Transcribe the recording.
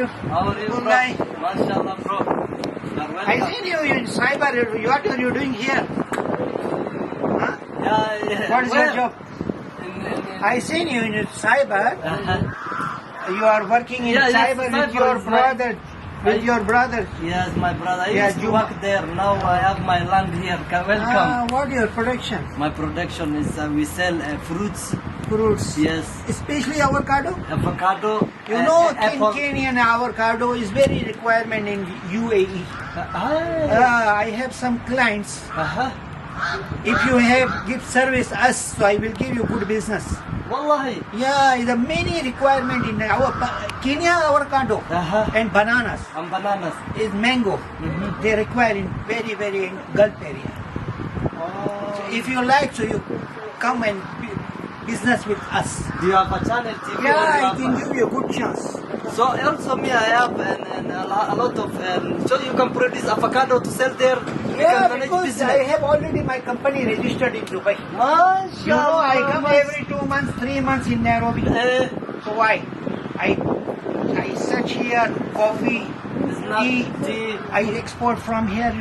you? How are you, Good bro? guy. MashaAllah, bro. You're welcome. I seen you in cyber. What are you doing here? Huh? Yeah. What is Where? your job? I seen you in cyber. You are working in Yeah, yes, cyber with cyber your is my- brother. With your brother. Yes, my brother. I Yeah, used to you- work there. Now I have my land here. Welcome. What your production? My production is we sell fruits. Fruits. Yes. Especially avocado. Avocado. You know, apple. Kenyan avocado is very requirement in UAE. I have some clients. If you have give service us, so I will give you good business. Wallahi. Yeah, the many requirement in our Kenya avocado and bananas And bananas. is mango. They require in very in Gulf area. So if you like, so you come and business with us. Do you have a channel TV? Yeah, I or can you have give you a good chance. So also me, I have a lot of. So you can produce avocado to sell there. You Yeah, can manage because business. I have already my company registered in Dubai. MashaAllah. You know, I come every 2 months, 3 months in Nairobi. So why? I search here coffee, It's not tea. tea. I export from here.